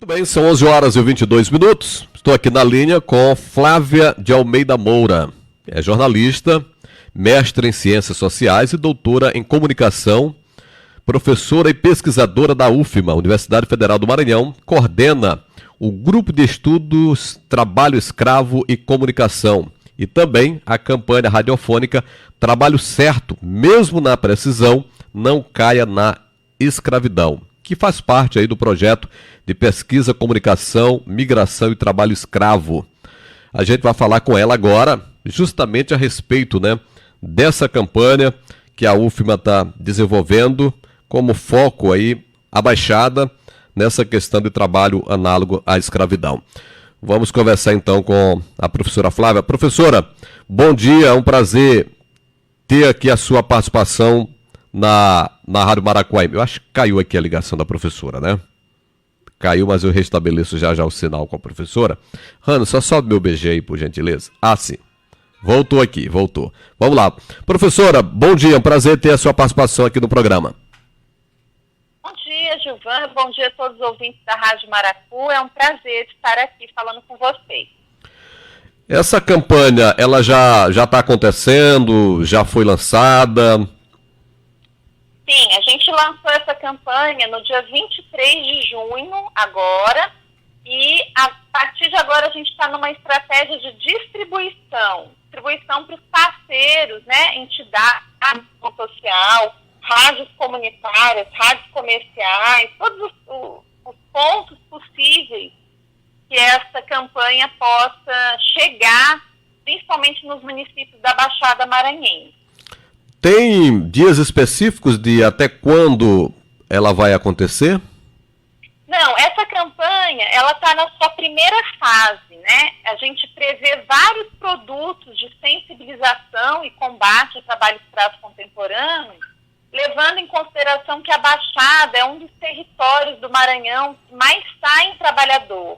Muito bem, são 11 horas e 22 minutos. Estou aqui na linha com Flávia de Almeida Moura. É jornalista, mestre em Ciências Sociais e doutora em Comunicação, professora e pesquisadora da UFMA, Universidade Federal do Maranhão, coordena o Grupo de Estudos Trabalho Escravo e Comunicação e também a campanha radiofônica Trabalho Certo, mesmo na precisão, não caia na escravidão, que faz parte aí do projeto de pesquisa, comunicação, migração e trabalho escravo. A gente vai falar com ela agora, justamente a respeito, dessa campanha que a UFMA está desenvolvendo como foco aí, a Baixada, nessa questão de trabalho análogo à escravidão. Vamos conversar então com a professora Flávia. Professora, bom dia, é um prazer ter aqui a sua participação na Rádio Maracuaíma. Eu acho que caiu aqui a ligação da professora, né? Caiu, mas eu restabeleço já o sinal com a professora. Rano, só sobe meu BG aí, por gentileza. Ah, sim. Voltou aqui, voltou. Vamos lá. Professora, bom dia, é um prazer ter a sua participação aqui no programa. Bom dia, Gilvan. Bom dia a todos os ouvintes da Rádio Maracu. É um prazer estar aqui falando com vocês. Essa campanha, ela já está acontecendo? Já foi lançada? Sim, a gente lançou essa campanha no dia 23 de junho, agora, e a partir de agora a gente está numa estratégia de distribuição para os parceiros, entidades social, rádios comunitárias, rádios comerciais, todos os pontos possíveis que essa campanha possa chegar, principalmente nos municípios da Baixada Maranhense. Tem dias específicos de até quando ela vai acontecer? Não, essa campanha, ela está na sua primeira fase, né? A gente prevê vários produtos de sensibilização e combate ao trabalho escravo contemporâneo, levando em consideração que a Baixada é um dos territórios do Maranhão que mais saem trabalhador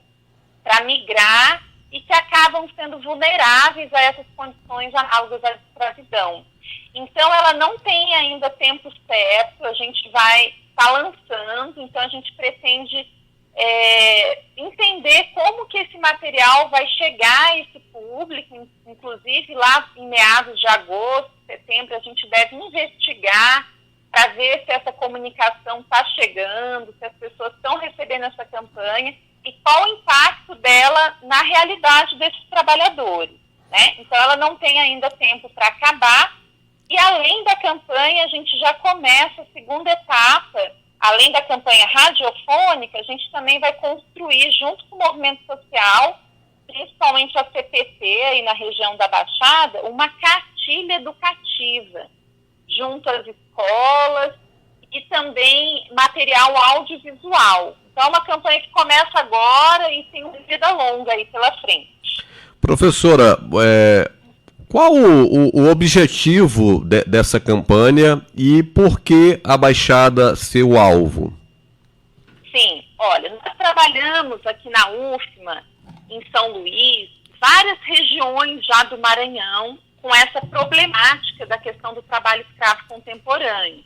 para migrar e que acabam sendo vulneráveis a essas condições análogas à escravidão. Então, ela não tem ainda tempo certo, a gente vai estar lançando, então a gente pretende entender como que esse material vai chegar a esse público, inclusive lá em meados de agosto, setembro, a gente deve investigar para ver se essa comunicação está chegando, se as pessoas estão recebendo essa campanha e qual o impacto dela na realidade desses trabalhadores, né? Então, ela não tem ainda tempo para acabar. E além da campanha, a gente já começa a segunda etapa, além da campanha radiofônica, a gente também vai construir, junto com o movimento social, principalmente a CPT aí na região da Baixada, uma cartilha educativa, junto às escolas e também material audiovisual. Então é uma campanha que começa agora e tem uma vida longa aí pela frente. Professora, qual o objetivo dessa campanha e por que a Baixada ser o alvo? Sim, olha, nós trabalhamos aqui na UFMA, em São Luís, várias regiões já do Maranhão com essa problemática da questão do trabalho escravo contemporâneo.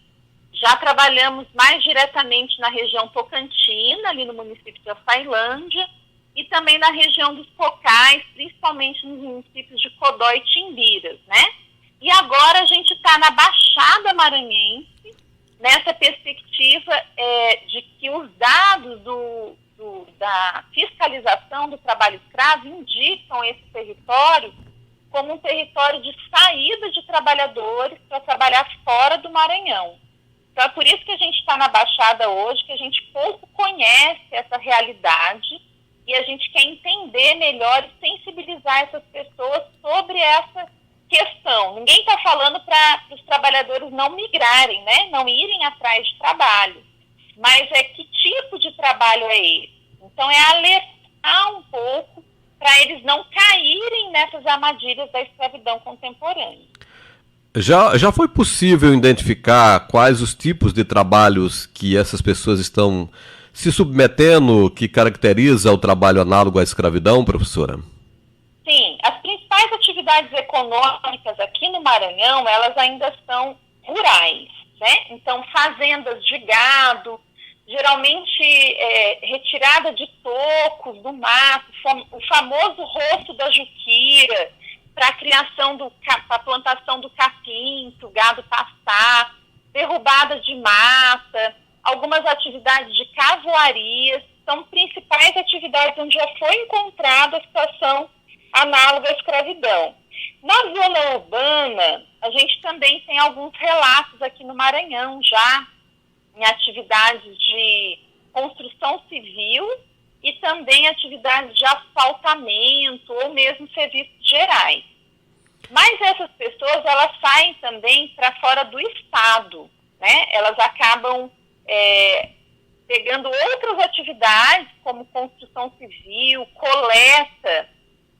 Já trabalhamos mais diretamente na região Tocantina, ali no município de Açailândia, e também na região dos Cocais, principalmente nos municípios de Codó e Timbiras, né? E agora a gente está na Baixada Maranhense, nessa perspectiva de que os dados da fiscalização do trabalho escravo indicam esse território como um território de saída de trabalhadores para trabalhar fora do Maranhão. Então é por isso que a gente está na Baixada hoje, que a gente pouco conhece essa realidade, e a gente quer entender melhor e sensibilizar essas pessoas sobre essa questão. Ninguém está falando para os trabalhadores não migrarem, né? Não irem atrás de trabalho. Mas que tipo de trabalho é esse? Então é alertar um pouco para eles não caírem nessas armadilhas da escravidão contemporânea. Já foi possível identificar quais os tipos de trabalhos que essas pessoas estão se submetendo, que caracteriza o trabalho análogo à escravidão, professora? Sim, as principais atividades econômicas aqui no Maranhão, elas ainda são rurais, né? Então, fazendas de gado, geralmente retirada de tocos do mato, o famoso roço da juquira, para a criação para a plantação do capim, para o gado pastar, derrubada de mata, algumas atividades de cavoarias, são principais atividades onde já foi encontrada a situação análoga à escravidão. Na zona urbana, a gente também tem alguns relatos aqui no Maranhão já, em atividades de construção civil e também atividades de asfaltamento ou mesmo serviços gerais. Mas essas pessoas, elas saem também para fora do estado, né? Elas acabam pegando outras atividades, como construção civil, coleta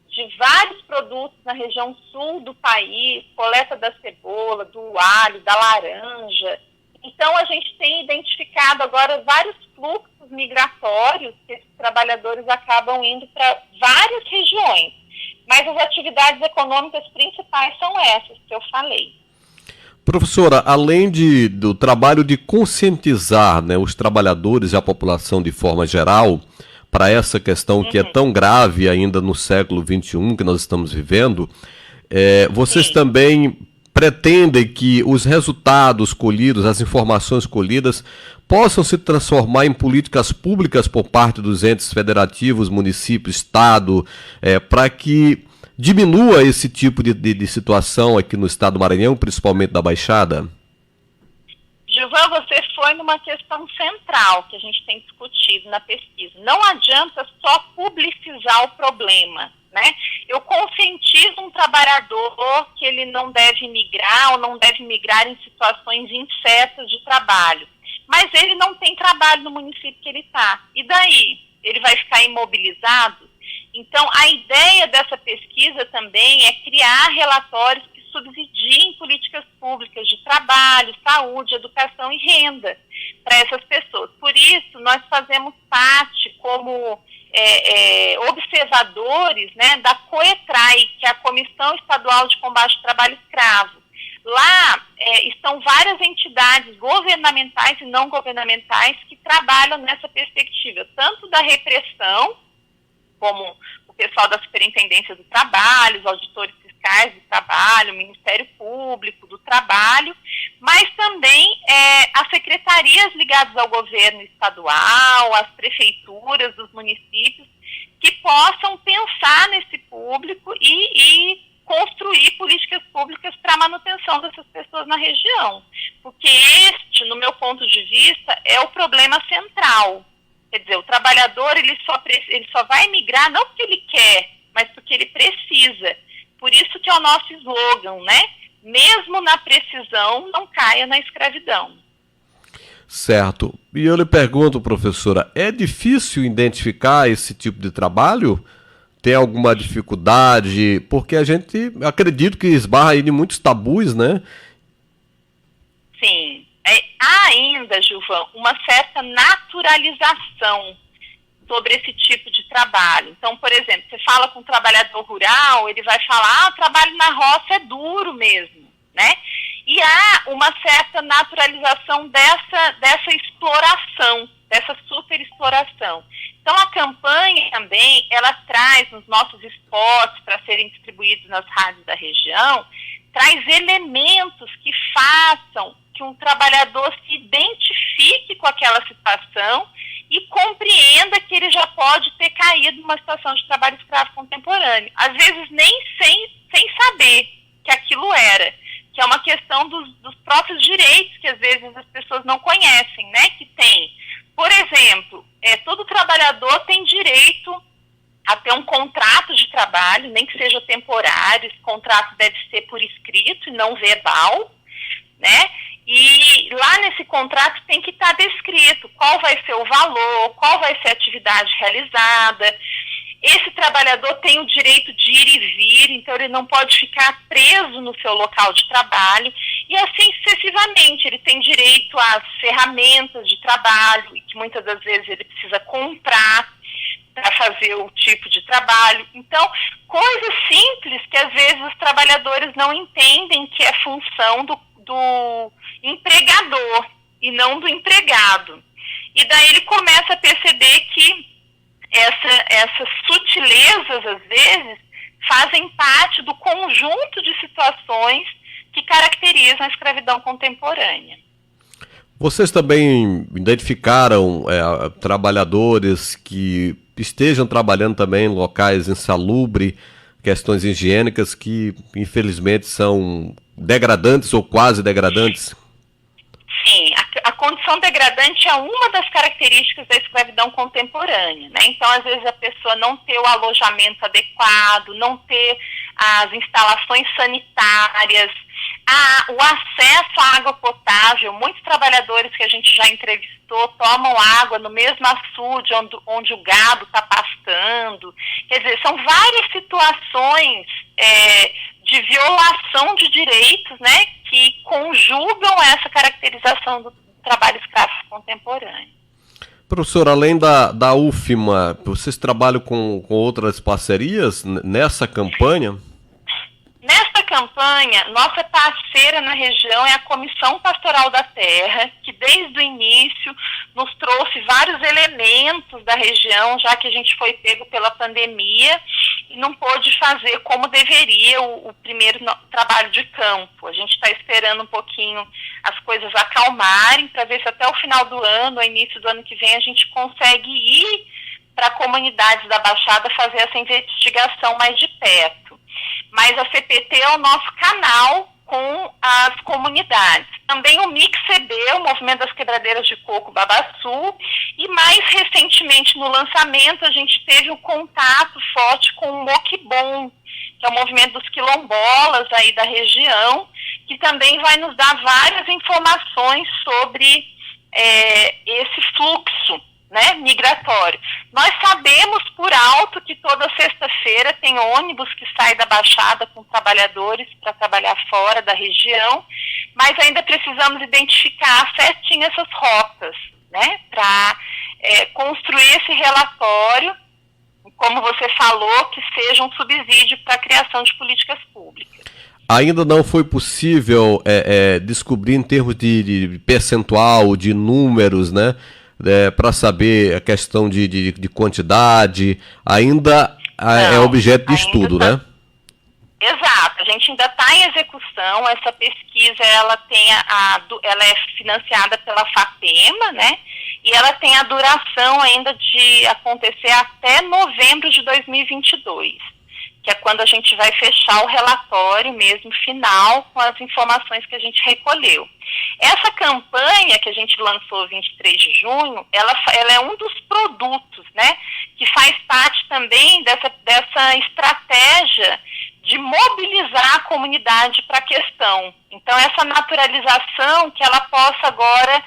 de vários produtos na região sul do país, coleta da cebola, do alho, da laranja. Então, a gente tem identificado agora vários fluxos migratórios que esses trabalhadores acabam indo para várias regiões. Mas as atividades econômicas principais são essas que eu falei. Professora, além do trabalho de conscientizar, né, os trabalhadores e a população de forma geral para essa questão que é tão grave ainda no século XXI que nós estamos vivendo, vocês também pretendem que os resultados colhidos, as informações colhidas, possam se transformar em políticas públicas por parte dos entes federativos, município, estado, para que diminua esse tipo de situação aqui no estado do Maranhão, principalmente da Baixada? Gilvan, você foi numa questão central que a gente tem discutido na pesquisa. Não adianta só publicizar o problema, né? Eu conscientizo um trabalhador que ele não deve migrar ou não deve migrar em situações incertas de trabalho. Mas ele não tem trabalho no município que ele está. E daí? Ele vai ficar imobilizado? Então, a ideia dessa pesquisa também é criar relatórios que subsidiem políticas públicas de trabalho, saúde, educação e renda para essas pessoas. Por isso, nós fazemos parte como observadores, né, da COETRAI, que é a Comissão Estadual de Combate ao Trabalho Escravo. Lá estão várias entidades governamentais e não governamentais que trabalham nessa perspectiva, tanto da repressão, como o pessoal da Superintendência do Trabalho, os auditores fiscais do trabalho, o Ministério Público do Trabalho, mas também as secretarias ligadas ao governo estadual, as prefeituras dos municípios, que possam pensar nesse público e construir políticas públicas para a manutenção dessas pessoas na região. Porque este, no meu ponto de vista, é o problema central. Quer dizer, o trabalhador ele só vai migrar não porque ele quer, mas porque ele precisa. Por isso que é o nosso slogan, né? Mesmo na precisão, não caia na escravidão. Certo. E eu lhe pergunto, professora, é difícil identificar esse tipo de trabalho? Tem alguma dificuldade? Porque a gente, acredito que esbarra aí em muitos tabus, né? Sim. Há ainda, Gilvan, uma certa naturalização sobre esse tipo de trabalho. Então, por exemplo, você fala com um trabalhador rural, ele vai falar, o trabalho na roça é duro mesmo, né? E há uma certa naturalização dessa exploração, dessa superexploração. Então, a campanha também, ela traz nos nossos spots para serem distribuídos nas rádios da região, traz elementos que façam que um trabalhador se identifique com aquela situação e compreenda que ele já pode ter caído numa situação de trabalho escravo contemporâneo. Às vezes nem sem saber que aquilo era, que é uma questão dos próprios direitos que às vezes as pessoas não conhecem, né? Que tem, por exemplo, todo trabalhador tem direito a ter um contrato de trabalho, nem que seja temporário, esse contrato deve ser por escrito e não verbal, né? E lá nesse contrato tem que estar descrito qual vai ser o valor, qual vai ser a atividade realizada. Esse trabalhador tem o direito de ir e vir, então ele não pode ficar preso no seu local de trabalho. E assim sucessivamente, ele tem direito às ferramentas de trabalho, que muitas das vezes ele precisa comprar para fazer o tipo de trabalho. Então, coisas simples que às vezes os trabalhadores não entendem que é função do empregador e não do empregado. E daí ele começa a perceber que essas sutilezas, às vezes, fazem parte do conjunto de situações que caracterizam a escravidão contemporânea. Vocês também identificaram trabalhadores que estejam trabalhando também em locais insalubres, questões higiênicas que infelizmente são degradantes ou quase degradantes? Sim, a condição degradante é uma das características da escravidão contemporânea, né? Então, às vezes, a pessoa não ter o alojamento adequado, não ter as instalações sanitárias, o acesso à água potável. Muitos trabalhadores que a gente já entrevistou tomam água no mesmo açude onde o gado está pastando. Quer dizer, são várias situações de violação de direitos, né, que conjugam essa caracterização do trabalho escravo contemporâneo. Professor, além da UFMA, vocês trabalham com outras parcerias nessa campanha? Nesta campanha, nossa parceira na região é a Comissão Pastoral da Terra, que desde o início nos trouxe vários elementos da região, já que a gente foi pego pela pandemia e não pôde fazer como deveria o primeiro trabalho de campo. A gente está esperando um pouquinho as coisas acalmarem para ver se até o final do ano, ou início do ano que vem, a gente consegue ir para comunidades da Baixada fazer essa investigação mais de perto. Mas a CPT é o nosso canal com as comunidades. Também o MIC-CB, o Movimento das Quebradeiras de Coco Babaçu, e mais recentemente no lançamento a gente teve um contato forte com o Moquibom, que é o movimento dos quilombolas aí da região, que também vai nos dar várias informações sobre esse fluxo, né, migratório. Nós sabemos por alto que toda sexta-feira tem ônibus que sai da Baixada com trabalhadores para trabalhar fora da região, mas ainda precisamos identificar certinho essas rotas, né, para construir esse relatório, como você falou, que seja um subsídio para a criação de políticas públicas. Ainda não foi possível descobrir em termos de percentual, de números, né? Para saber a questão de quantidade, ainda é objeto de estudo, né? Exato, a gente ainda está em execução. Essa pesquisa ela é financiada pela FAPEMA, né? E ela tem a duração ainda de acontecer até novembro de 2022, que é quando a gente vai fechar o relatório mesmo final com as informações que a gente recolheu. Essa campanha que a gente lançou 23 de junho, ela é um dos produtos, né, que faz parte também dessa estratégia de mobilizar a comunidade para a questão. Então, essa naturalização, que ela possa agora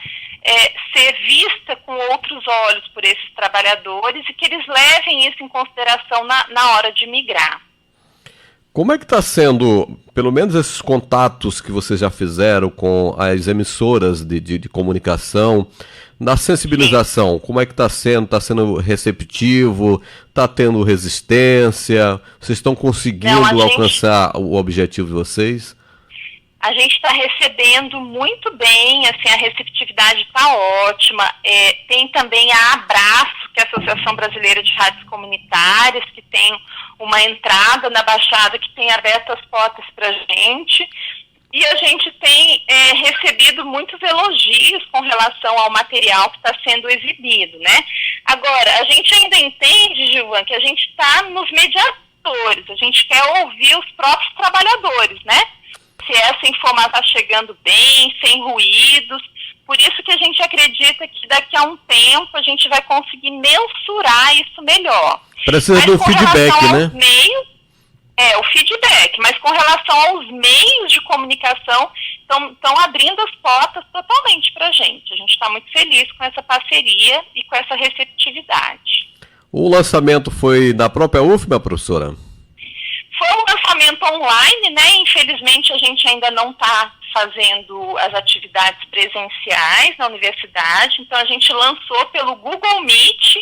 ser vista com outros olhos por esses trabalhadores e que eles levem isso em consideração na hora de migrar. Como é que está sendo, pelo menos esses contatos que vocês já fizeram com as emissoras de comunicação, na sensibilização? Sim. Como é que está sendo? Está sendo receptivo? Está tendo resistência? Vocês estão conseguindo alcançar o objetivo de vocês? A gente está recebendo muito bem, assim, a receptividade está ótima. Tem também a Abraço, que é a Associação Brasileira de Rádios Comunitárias, que tem uma entrada na Baixada que tem aberto as portas para a gente. E a gente tem recebido muitos elogios com relação ao material que está sendo exibido, né? Agora, a gente ainda entende, Gilvan, que a gente está nos mediadores, a gente quer ouvir os próprios trabalhadores, né? Se essa informação está chegando bem, sem ruídos. Por isso que a gente acredita que daqui a um tempo a gente vai conseguir mensurar isso melhor. Precisa do feedback, né? O feedback, mas com relação aos meios de comunicação, estão abrindo as portas totalmente para a gente. A gente está muito feliz com essa parceria e com essa receptividade. O lançamento foi na própria UFMA, professora? Foi um lançamento online, né? Infelizmente a gente ainda não está fazendo as atividades presenciais na universidade, então a gente lançou pelo Google Meet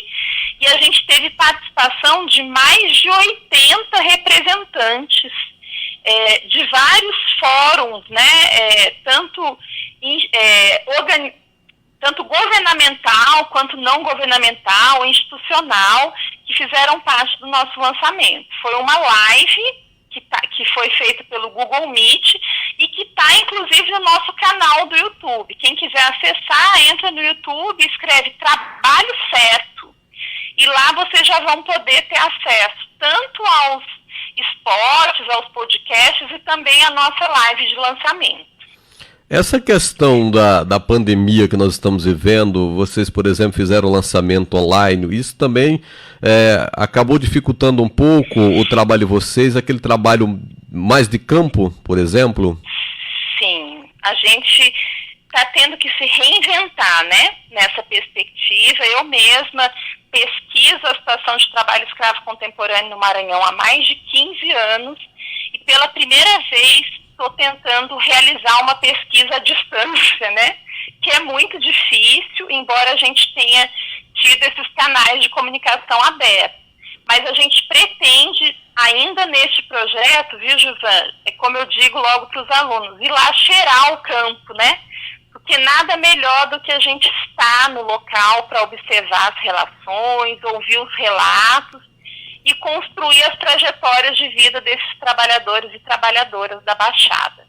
e a gente teve participação de mais de 80 representantes de vários fóruns, né? tanto governamental quanto não governamental, institucional, que fizeram parte do nosso lançamento. Foi uma live que foi feita pelo Google Meet e que está, inclusive, no nosso canal do YouTube. Quem quiser acessar, entra no YouTube, escreve Trabalho Certo. E lá vocês já vão poder ter acesso tanto aos esportes, aos podcasts e também à nossa live de lançamento. Essa questão da pandemia que nós estamos vivendo, vocês, por exemplo, fizeram o lançamento online, isso também acabou dificultando um pouco o trabalho de vocês, aquele trabalho mais de campo, por exemplo? Sim, a gente está tendo que se reinventar, né, nessa perspectiva. Eu mesma pesquiso a situação de trabalho escravo contemporâneo no Maranhão há mais de 15 anos e pela primeira vez estou tentando realizar uma pesquisa à distância, né? Que é muito difícil, embora a gente tenha tido esses canais de comunicação abertos. Mas a gente pretende, ainda neste projeto, viu, Gilvan? É como eu digo logo para os alunos, ir lá cheirar o campo, né? Porque nada melhor do que a gente estar no local para observar as relações, ouvir os relatos e construir as trajetórias de vida desses trabalhadores e trabalhadoras da Baixada.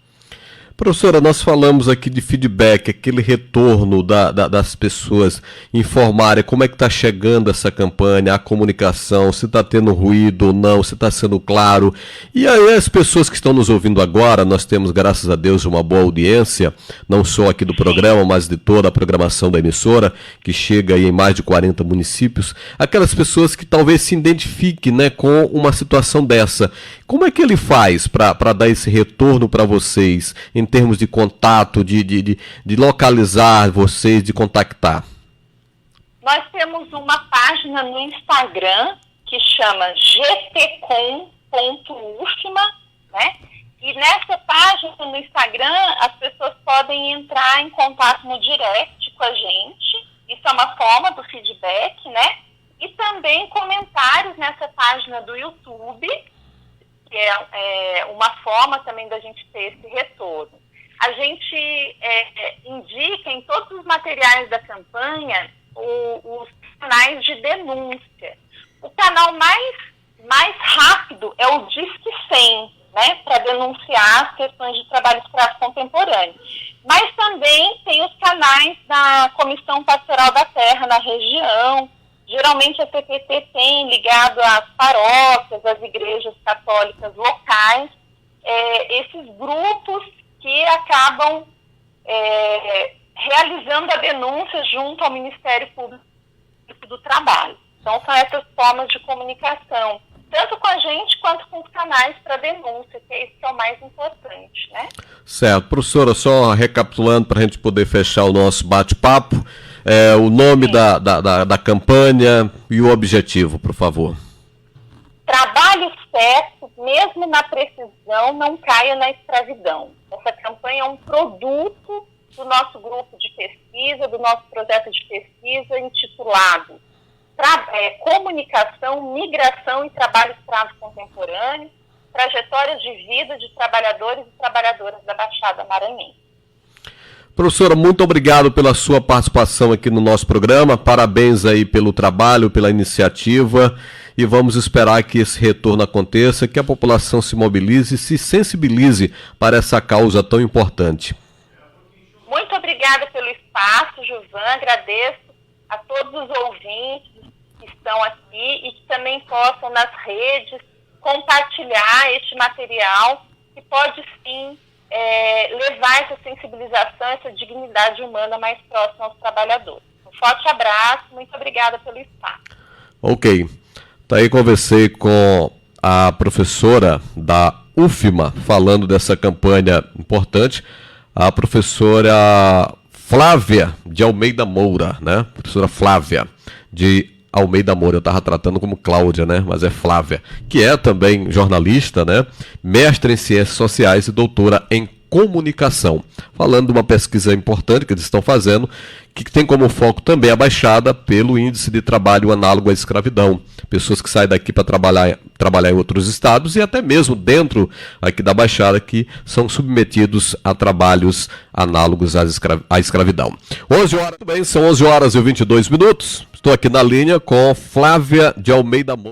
Professora, nós falamos aqui de feedback, aquele retorno das pessoas informarem como é que está chegando essa campanha, a comunicação, se está tendo ruído ou não, se está sendo claro. E aí as pessoas que estão nos ouvindo agora, nós temos, graças a Deus, uma boa audiência, não só aqui do programa, mas de toda a programação da emissora, que chega aí em mais de 40 municípios. Aquelas pessoas que talvez se identifiquem, né, com uma situação dessa. Como é que ele faz para dar esse retorno para vocês, em termos de contato, de localizar vocês, de contactar? Nós temos uma página no Instagram que chama gtcom.ufma, né? E nessa página no Instagram as pessoas podem entrar em contato no direct com a gente. Isso é uma forma do feedback, né? E também comentários nessa página do YouTube, que é uma forma também da gente ter esse retorno. A gente indica em todos os materiais da campanha os canais de denúncia. O canal mais rápido é o Disque 100, né, para denunciar as questões de trabalho escravo contemporâneo. Mas também tem os canais da Comissão Pastoral da Terra na região. Geralmente a CPT tem ligado às paróquias, às igrejas católicas locais, esses grupos que acabam realizando a denúncia junto ao Ministério Público do Trabalho. Então são essas formas de comunicação, tanto com a gente quanto com os canais para denúncia, que é isso que é o mais importante, né? Certo. Professora, só recapitulando para a gente poder fechar o nosso bate-papo, o nome da campanha e o objetivo, por favor. Trabalho certo, mesmo na precisão, não caia na escravidão. Essa campanha é um produto do nosso grupo de pesquisa, do nosso projeto de pesquisa intitulado Comunicação, Migração e Trabalho Escravo Contemporâneo, trajetórias de vida de trabalhadores e trabalhadoras da Baixada Maranhense. Professora, muito obrigado pela sua participação aqui no nosso programa, parabéns aí pelo trabalho, pela iniciativa, e vamos esperar que esse retorno aconteça, que a população se mobilize e se sensibilize para essa causa tão importante. Muito obrigada pelo espaço, Gilvan, agradeço a todos os ouvintes que estão aqui e que também possam nas redes compartilhar este material que pode sim levar essa sensibilização, essa dignidade humana mais próxima aos trabalhadores. Um forte abraço, muito obrigada pelo espaço. Ok. Tá aí, conversei com a professora da UFMA, falando dessa campanha importante, a professora Flávia de Almeida Moura, né? Professora Flávia de Almeida Moura, eu estava tratando como Cláudia, né? Mas é Flávia, que é também jornalista, né? Mestre em Ciências Sociais e doutora em comunicação. Falando de uma pesquisa importante que eles estão fazendo, que tem como foco também a Baixada pelo índice de trabalho análogo à escravidão. Pessoas que saem daqui para trabalhar em outros estados e até mesmo dentro aqui da Baixada que são submetidos a trabalhos análogos à escravidão. 11 horas, bem, são 11 horas e 22 minutos. Estou aqui na linha com Flávia de Almeida Moura.